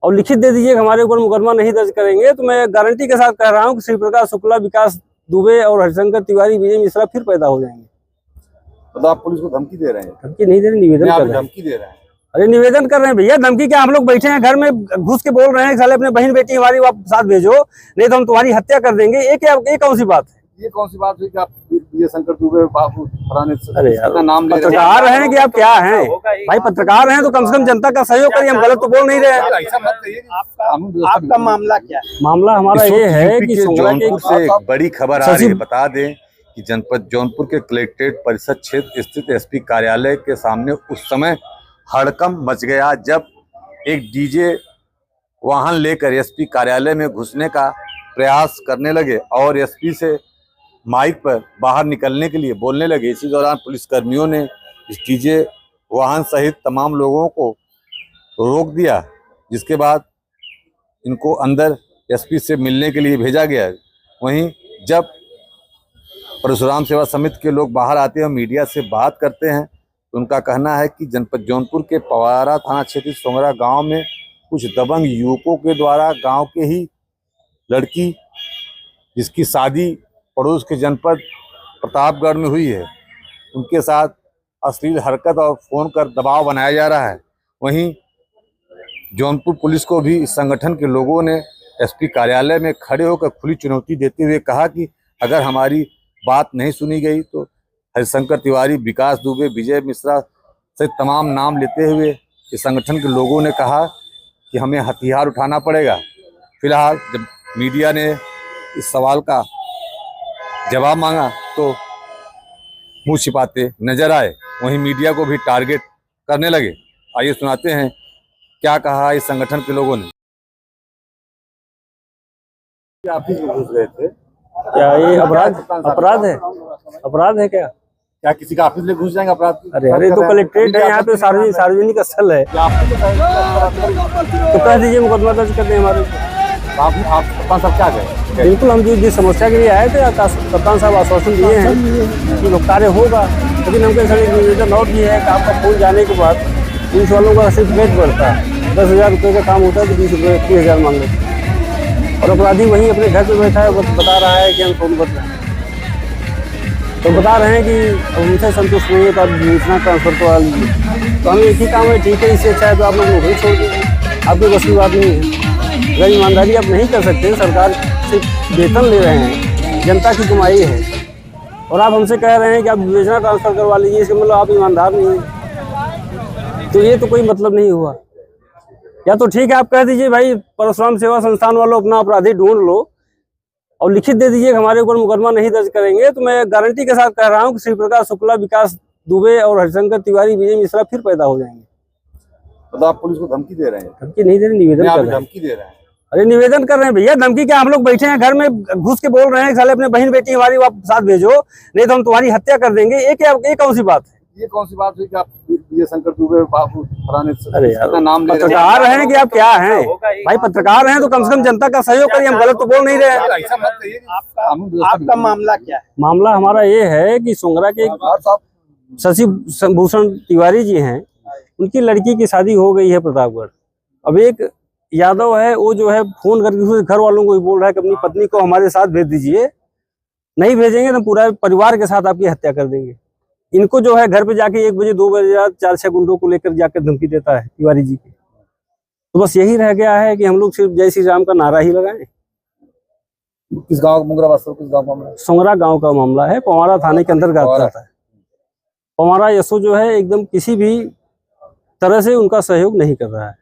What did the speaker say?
और लिखित दे दीजिए कि हमारे ऊपर मुकदमा नहीं दर्ज करेंगे, तो मैं गारंटी के साथ कह रहा हूँ कि श्री प्रकाश शुक्ला, विकास दुबे और हरिशंकर तिवारी, विजय मिश्रा फिर पैदा हो जाएंगे। तो आप पुलिस को धमकी दे रहे हैं? धमकी नहीं दे रहे, निवेदन कर रहे हैं। धमकी दे रहे हैं? अरे निवेदन कर रहे हैं भैया, धमकी क्या? हम लोग बैठे हैं घर में, घुस के बोल रहे हैं साले अपने बहन बेटी हमारी आप साथ भेजो, नहीं तो हम तुम्हारी हत्या कर देंगे। ये कौन सी बात है? ये कौन सी बात हुई कि आप विजय शंकर दुबे बाबू फलाने अरे यार नाम ले पत्रकार हैं कि आप क्या हैं भाई? पत्रकार हैं तो कम से कम जनता का सहयोग करिए, हम गलत तो बोल नहीं रहे हैं। ऐसा मत कहिए। आपका मामला क्या है? मामला हमारा ये है कि जौनपुर से एक बड़ी खबर आ रही है। बता दें कि जनपद जौनपुर के कलेक्ट्रेट परिषद क्षेत्र स्थित एसपी कार्यालय के सामने उस समय हड़कंप मच गया जब एक डीजे वाहन लेकर एसपी कार्यालय में घुसने का प्रयास करने लगे और एसपी से माइक पर बाहर निकलने के लिए बोलने लगे। इसी दौरान पुलिसकर्मियों ने इस डीजे वाहन सहित तमाम लोगों को रोक दिया, जिसके बाद इनको अंदर एसपी से मिलने के लिए भेजा गया। वहीं जब परशुराम सेवा समिति के लोग बाहर आते हैं और मीडिया से बात करते हैं तो उनका कहना है कि जनपद जौनपुर के पवारा थाना क्षेत्र सोंगरा गांव में कुछ दबंग युवकों के द्वारा गांव के ही लड़की जिसकी शादी पड़ोस के जनपद प्रतापगढ़ में हुई है, उनके साथ अश्लील हरकत और फोन कर दबाव बनाया जा रहा है। वहीं जौनपुर पुलिस को भी इस संगठन के लोगों ने एसपी कार्यालय में खड़े होकर खुली चुनौती देते हुए कहा कि अगर हमारी बात नहीं सुनी गई तो हरिशंकर तिवारी, विकास दुबे, विजय मिश्रा से तमाम नाम लेते हुए इस संगठन के लोगों ने कहा कि हमें हथियार उठाना पड़ेगा। फिलहाल जब मीडिया ने इस सवाल का जवाब मांगा तो मुंह छिपाते नजर आए, वहीं मीडिया को भी टारगेट करने लगे। आइए सुनाते हैं क्या कहा इस संगठन के लोगों ने। ऑफिस में घुस गए थे, क्या ये अपराध है क्या? क्या किसी का ऑफिस में घुस जाएंगे अपराध? अरे तो कलेक्ट्रेट है, यहाँ पे सार्वजनिक स्थल है, तो कह दीजिए मुकदमा दर्ज कर दें हमारे। आप कप्तान साहब क्या गए? बिल्कुल, हम जिस समस्या के लिए आए थे कप्तान साहब आश्वासन दिए हैं कि वो कार्य होगा, लेकिन हमको सर निवेदन और भी है कि आपका फोन जाने के बाद पुलिस वालों का सिर्फ रेट बढ़ता है। 10,000 रुपये का काम होता है तो 20 रुपये 30,000 मांग लेते हैं, और अपराधी वहीं अपने घर पे बैठा है, बता रहा है कि हम फोन कर रहे हैं, तो बता रहे हैं कि उनसे संतुष्ट नहीं है तो आप सूचना ट्रांसफर करवा लीजिए। तो हमें एक ही काम है, ठीक है, इससे अच्छा है तो आप लोग नौकरी छोड़ दीजिए, आपकी बस की बात नहीं है। अगर ईमानदारी आप नहीं कर सकते, सरकार से वेतन ले रहे हैं, जनता की कमाई है, और आप हमसे कह रहे हैं कि आप योजना ट्रांसफर करवा लीजिए, इसका मतलब आप ईमानदार नहीं हैं, तो ये तो कोई मतलब नहीं हुआ। या तो ठीक है, आप कह दीजिए भाई परशुराम सेवा संस्थान वालों अपना अपराधी ढूंढ लो और लिखित दे दीजिए कि हमारे ऊपर मुकदमा नहीं दर्ज करेंगे, तो मैं गारंटी के साथ कह रहा हूँ कि श्री प्रकाश शुक्ला, विकास दुबे और हरिशंकर तिवारी, विजय मिश्रा फिर पैदा हो जाएंगे। तो आप पुलिस को धमकी दे रहे हैं? धमकी नहीं दे रहे, निवेदन कर रहे हैं। धमकी दे रहे हैं? अरे निवेदन कर रहे हैं भैया, धमकी क्या? हम लोग बैठे हैं घर में, घुस के बोल रहे हैं साले अपने बहन बेटी हमारी आप साथ भेजो, नहीं तो हम तुम्हारी हत्या कर देंगे। ये कौन सी बात है? ये कौन सी बात हुई कि आप विजय शंकर दुबे बाबू फलाने अरे यार नाम ले पत्रकार हैं कि आप क्या हैं भाई? पत्रकार हैं तो कम से कम जनता का सहयोग करिए, हम गलत तो बोल नहीं रहे हैं। ऐसा मत कहिए। आपका मामला क्या है? मामला हमारा ये है कि सोंगरा के शशि भूषण तिवारी जी हैं, उनकी लड़की की शादी हो गई है प्रतापगढ़। अब एक यादव है, वो जो है फोन करके घर वालों को बोल रहा है कि अपनी पत्नी को हमारे साथ भेज दीजिए, नहीं भेजेंगे तो पूरा परिवार के साथ आपकी हत्या कर देंगे। इनको जो है घर पे जाके 1 बजे 2 बजे 4-6 गुंडों को लेकर जाकर धमकी देता है तिवारी जी की। तो बस यही रह गया है कि हम लोग सिर्फ जय श्री राम का नारा ही लगाएं। किस गांव? किस गांव मामला? सोंगरा गांव का मामला है, पवारा थाने के अंतर्गत आता है। पवारा यसो जो है एकदम किसी भी तरह से उनका सहयोग नहीं कर रहा है।